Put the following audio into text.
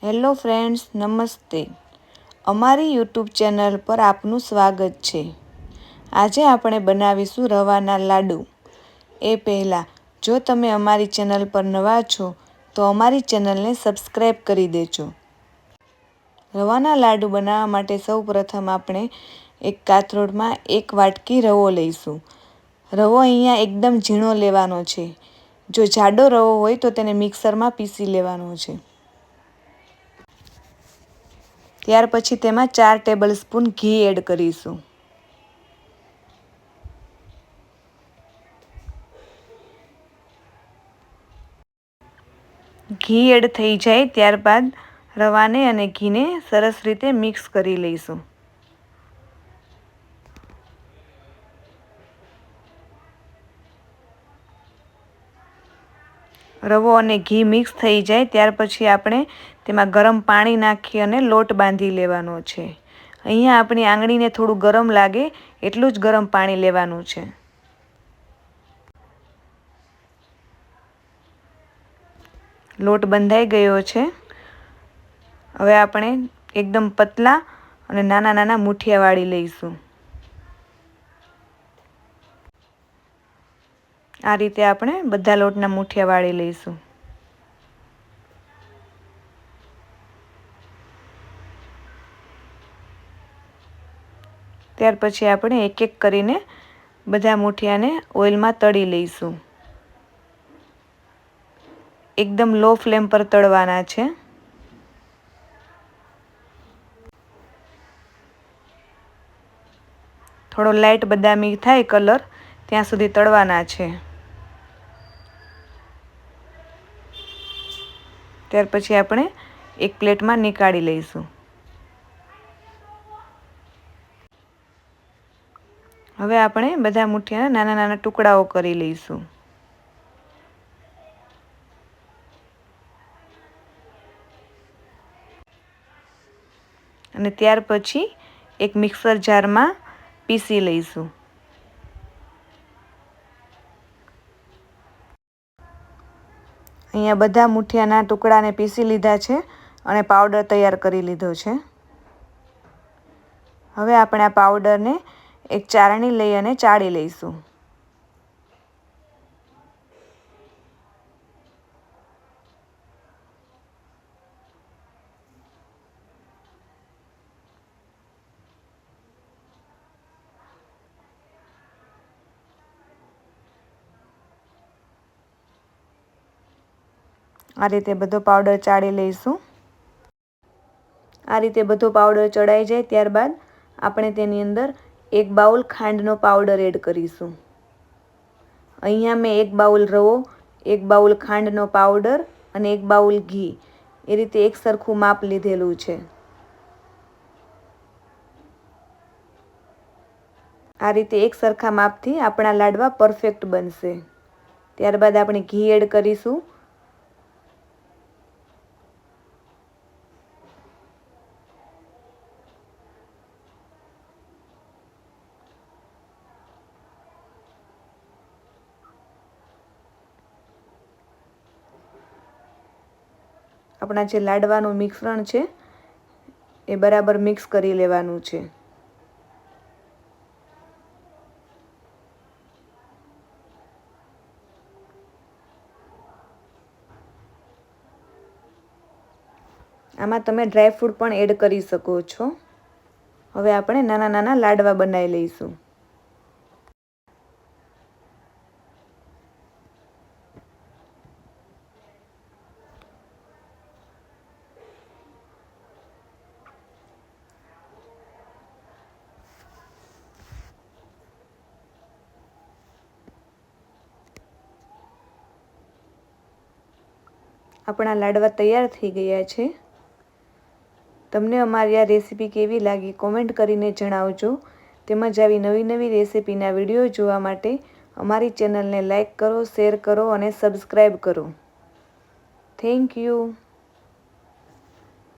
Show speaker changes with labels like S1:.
S1: Hello friends, નમસ્તે. અમારી YouTube channel પર આપનું સ્વાગત છે. આજે આપણે બનાવીશું રવાના લાડુ. એ પહેલાં જો તમે અમારી ચેનલ પર નવા છો તો અમારી ચેનલને સબસ્ક્રાઈબ કરી દેજો. રવાના લાડુ બનાવવા માટે સૌપ્રથમ આપણે એક કાથરોડમાં 1 વાટકી રવો લઈશું. રવો અહીંયા એકદમ ઝીણો લેવાનો છે. જો જાડો રવો હોય તો તેને મિક્સરમાં પીસી લેવાનો છે. ત્યાર પછી તેમાં 4 ટેબલસ્પૂન ઘી એડ કરીશું. ઘી એડ થઈ જાય ત્યારબાદ રવાને અને ઘીને સરસ રીતે મિક્સ કરી લઈશું. રવો અને ઘી મિક્સ થઈ જાય ત્યાર પછી આપણે તેમાં ગરમ પાણી નાખી અને લોટ બાંધી લેવાનો છે. અહીંયા આપણી આંગળીને થોડું ગરમ લાગે એટલું જ ગરમ પાણી લેવાનું છે. લોટ બંધાઈ ગયો છે. હવે આપણે એકદમ પતલા અને નાના નાના મુઠિયા વાળી લઈશું. આ રીતે આપણે બધા લોટના મુઠિયા વાળી લઈશું. ત્યાર પછી આપણે એક એક કરીને બધા મુઠિયાને ઓઇલમાં તળી લઈશું. એકદમ લો ફ્લેમ પર તળવાના છે. થોડો લાઇટ બદામી થાય કલર ત્યાં સુધી તળવાના છે. ત્યાર પછી આપણે એક પ્લેટમાં નીકાળી લઈશું. હવે આપણે બધા મુઠિયાના નાના નાના ટુકડાઓ કરી લઈશું. અને ત્યાર પછી એક મિક્સર જારમાં પીસી લઈશું. અહીંયા બધા મુઠિયાના ટુકડાને પીસી લીધા છે અને પાવડર તૈયાર કરી લીધો છે. હવે આપણે આ પાવડરને એક ચાળણી લઈ અને ચાળી લઈશું. આ રીતે બધો પાવડર ચાળી લઈશું. આ રીતે બધો પાવડર ચડાઈ જાય ત્યારબાદ આપણે તેની અંદર 1 બાઉલ ખાંડનો પાવડર એડ કરીશું. અહીંયા મેં 1 બાઉલ રવો, 1 બાઉલ ખાંડનો પાવડર અને 1 બાઉલ ઘી એ રીતે એક સરખું માપ લીધેલું છે. આ રીતે એક સરખા માપથી આપણા લાડવા પરફેક્ટ બનશે. ત્યારબાદ આપણે ઘી એડ કરીશું. આપણા જે લાડવાનું મિશ્રણ છે એ બરાબર મિક્સ કરી લેવાનું છે. આમાં તમે ડ્રાયફ્રૂટ પણ એડ કરી શકો છો. હવે આપણે નાના નાના લાડવા બનાવી લઈશું. આપણા લાડવા તૈયાર થઈ ગયા છે. તમને અમારી આ રેસીપી કેવી લાગી કોમેન્ટ કરીને જણાવજો. તેમજ આવી નવી નવી રેસીપીના વિડીયો જોવા માટે અમારી ચેનલને લાઈક કરો, શેર કરો અને સબસ્ક્રાઈબ કરો. Thank you.